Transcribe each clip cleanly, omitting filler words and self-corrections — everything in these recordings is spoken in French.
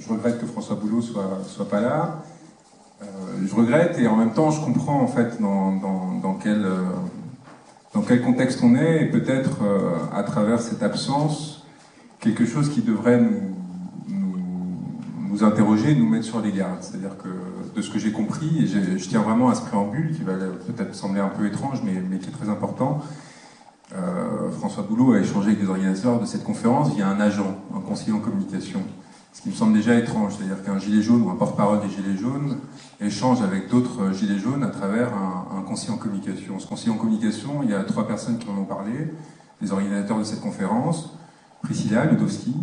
je regrette que François Boulot soit pas là. Je regrette et en même temps je comprends en fait dans quel contexte on est et peut-être à travers cette absence quelque chose qui devrait nous interroger, nous mettre sur les gardes. C'est-à-dire que de ce que j'ai compris, et je tiens vraiment à ce préambule qui va peut-être sembler un peu étrange mais qui est très important. François Boulot a échangé avec des organisateurs de cette conférence via un agent, un conseiller en communication. Ce qui me semble déjà étrange, c'est-à-dire qu'un gilet jaune ou un porte-parole des gilets jaunes échange avec d'autres gilets jaunes à travers un conseiller en communication. Ce conseiller en communication, il y a 3 personnes qui en ont parlé, les organisateurs de cette conférence, Priscilla Ludowski,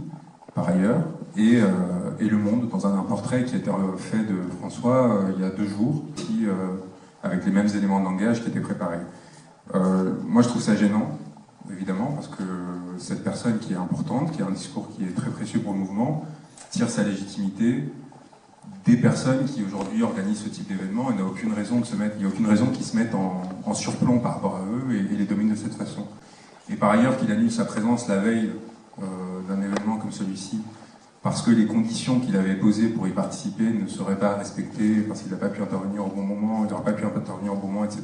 par ailleurs, et Le Monde, dans un portrait qui a été fait de François il y a 2 jours, avec les mêmes éléments de langage qui étaient préparés. Moi je trouve ça gênant, évidemment, parce que cette personne qui est importante, qui a un discours qui est très précieux pour le mouvement, tire sa légitimité des personnes qui aujourd'hui organisent ce type d'événement et il n'y a aucune raison qu'ils se mettent en surplomb par rapport à eux et les dominent de cette façon. Et par ailleurs qu'il annule sa présence la veille d'un événement comme celui-ci, parce que les conditions qu'il avait posées pour y participer ne seraient pas respectées, parce qu'il n'a pas pu intervenir au bon moment, il n'aura pas pu intervenir au bon moment, etc.,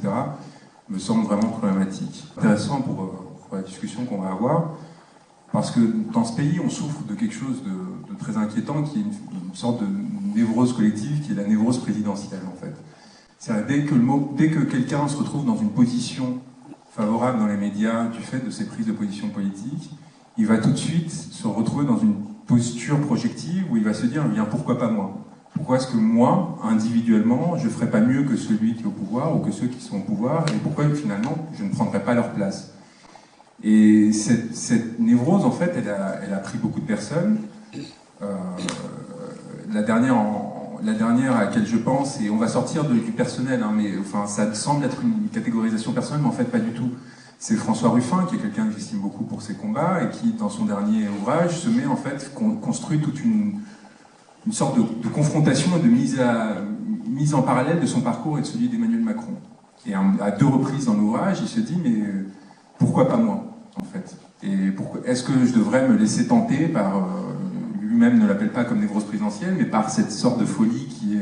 me semble vraiment problématique. Intéressant pour la discussion qu'on va avoir, parce que dans ce pays, on souffre de quelque chose de très inquiétant, qui est une sorte de névrose collective, qui est la névrose présidentielle, en fait. C'est-à-dire, dès que quelqu'un se retrouve dans une position favorable dans les médias, du fait de ses prises de position politiques, il va tout de suite se retrouver dans une posture projective où il va se dire, bien, pourquoi pas moi ? Pourquoi est-ce que moi, individuellement, je ne ferais pas mieux que celui qui est au pouvoir ou que ceux qui sont au pouvoir, et pourquoi finalement je ne prendrais pas leur place ? Et cette névrose, en fait, elle a pris beaucoup de personnes. La dernière à laquelle je pense, et on va sortir du personnel, hein, mais enfin, ça semble être une catégorisation personnelle, mais en fait pas du tout. C'est François Ruffin, qui est quelqu'un que j'estime beaucoup pour ses combats, et qui, dans son dernier ouvrage, construit toute une sorte de confrontation et de mise en parallèle de son parcours et de celui d'Emmanuel Macron. Et à 2 reprises dans l'ouvrage, il se dit, mais pourquoi pas moi, en fait ? Et est-ce que je devrais me laisser tenter par... lui-même ne l'appelle pas comme névrose présidentielle, mais par cette sorte de folie qui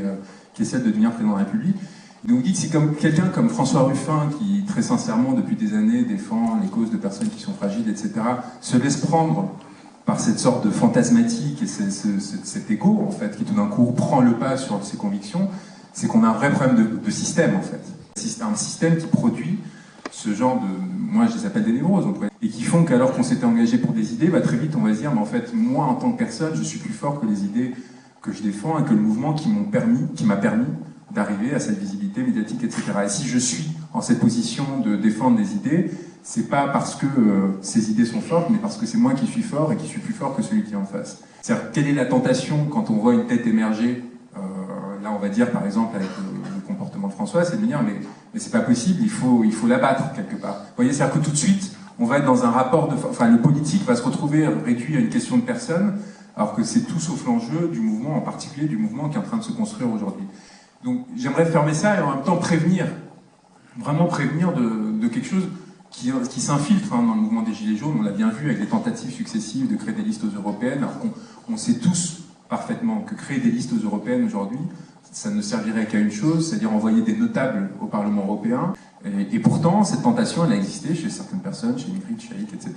est celle de devenir président de la République. Donc vous dites, c'est comme quelqu'un comme François Ruffin, qui très sincèrement, depuis des années, défend les causes de personnes qui sont fragiles, etc., se laisse prendre par cette sorte de fantasmatique et cet égo, en fait, qui tout d'un coup prend le pas sur ses convictions, c'est qu'on a un vrai problème de système, en fait. Un système qui produit ce genre de... Moi, je les appelle des névroses, et qui font qu'alors qu'on s'était engagé pour des idées, très vite, on va se dire, mais en fait, moi, en tant que personne, je suis plus fort que les idées que je défends et que le mouvement qui m'a permis d'arriver à cette visibilité médiatique, etc. Et si je suis en cette position de défendre des idées, c'est pas parce que ces idées sont fortes, mais parce que c'est moi qui suis fort et qui suis plus fort que celui qui est en face. C'est-à-dire, quelle est la tentation quand on voit une tête émerger, là, on va dire, par exemple, avec le comportement de François, c'est de me dire, mais c'est pas possible, il faut l'abattre quelque part. Vous voyez, c'est-à-dire que tout de suite, on va être dans un rapport de... Enfin, le politique va se retrouver réduit à une question de personne, alors que c'est tout sauf l'enjeu du mouvement, en particulier du mouvement qui est en train de se construire aujourd'hui. Donc, j'aimerais fermer ça et en même temps prévenir, vraiment prévenir de quelque chose qui s'infiltre dans le mouvement des Gilets jaunes. On l'a bien vu avec les tentatives successives de créer des listes aux européennes, alors qu'on sait tous parfaitement que créer des listes aux européennes aujourd'hui, ça ne servirait qu'à une chose, c'est-à-dire envoyer des notables au Parlement européen. Et pourtant, cette tentation, elle a existé chez certaines personnes, chez Ingrid, Shaikh, etc.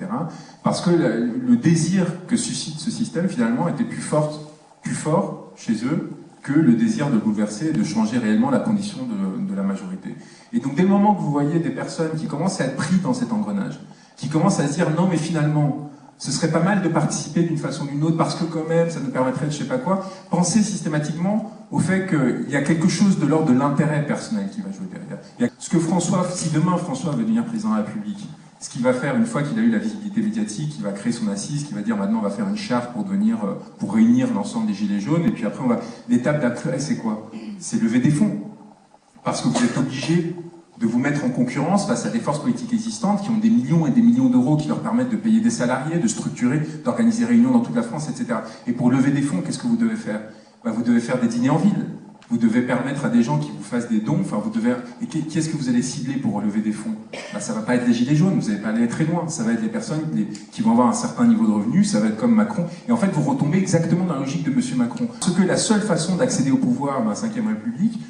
Parce que le désir que suscite ce système, finalement, était plus fort chez eux que le désir de bouleverser et de changer réellement la condition de la majorité. Et donc, dès le moment que vous voyez des personnes qui commencent à être prises dans cet engrenage, qui commencent à se dire « non, mais finalement, ce serait pas mal de participer d'une façon ou d'une autre, parce que quand même, ça nous permettrait de je sais pas quoi », pensez systématiquement au fait qu'il y a quelque chose de l'ordre de l'intérêt personnel qui va jouer derrière. Il y a ce que si demain François veut devenir président de la République, ce qu'il va faire une fois qu'il a eu la visibilité médiatique, il va créer son assise, qui va dire maintenant on va faire une charte pour réunir l'ensemble des Gilets jaunes, et puis après l'étape d'après, c'est quoi? C'est lever des fonds. Parce que vous êtes obligé de vous mettre en concurrence face à des forces politiques existantes qui ont des millions et des millions d'euros qui leur permettent de payer des salariés, de structurer, d'organiser des réunions dans toute la France, etc. Et pour lever des fonds, qu'est-ce que vous devez faire? Vous devez faire des dîners en ville. Vous devez permettre à des gens qui vous fassent des dons, enfin vous devez... Et qui est-ce que vous allez cibler pour relever des fonds? Bah, ça va pas être les gilets jaunes, vous n'allez pas aller très loin, ça va être les personnes qui vont avoir un certain niveau de revenus, ça va être comme Macron, et en fait vous retombez exactement dans la logique de M. Macron. Parce que la seule façon d'accéder au pouvoir dans la Ve République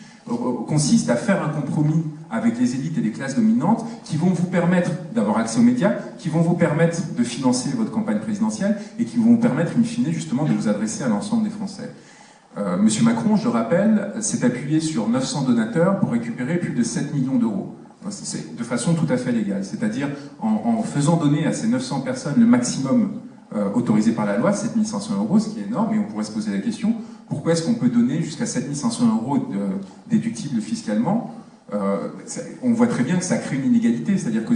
consiste à faire un compromis avec les élites et les classes dominantes qui vont vous permettre d'avoir accès aux médias, qui vont vous permettre de financer votre campagne présidentielle et qui vont vous permettre, in fine, justement, de vous adresser à l'ensemble des Français. Monsieur Macron, je le rappelle, s'est appuyé sur 900 donateurs pour récupérer plus de 7 millions d'euros. De façon tout à fait légale, c'est-à-dire en faisant donner à ces 900 personnes le maximum autorisé par la loi, 7 500 euros, ce qui est énorme, et on pourrait se poser la question, pourquoi est-ce qu'on peut donner jusqu'à 7 500 euros déductibles fiscalement? On voit très bien que ça crée une inégalité, c'est-à-dire que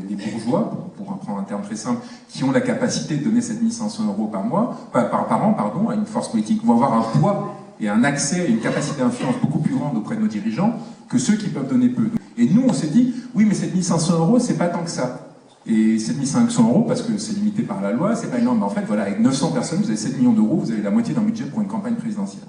les bourgeois, pour prendre un terme très simple, qui ont la capacité de donner 7 500 euros par an, à une force politique, vont avoir un poids et un accès, une capacité d'influence beaucoup plus grande auprès de nos dirigeants que ceux qui peuvent donner peu. Et nous, on s'est dit, oui, mais 7 500 euros, c'est pas tant que ça. Et 7 500 euros, parce que c'est limité par la loi, c'est pas énorme. Mais en fait, voilà, avec 900 personnes, vous avez 7 millions d'euros, vous avez la moitié d'un budget pour une campagne présidentielle.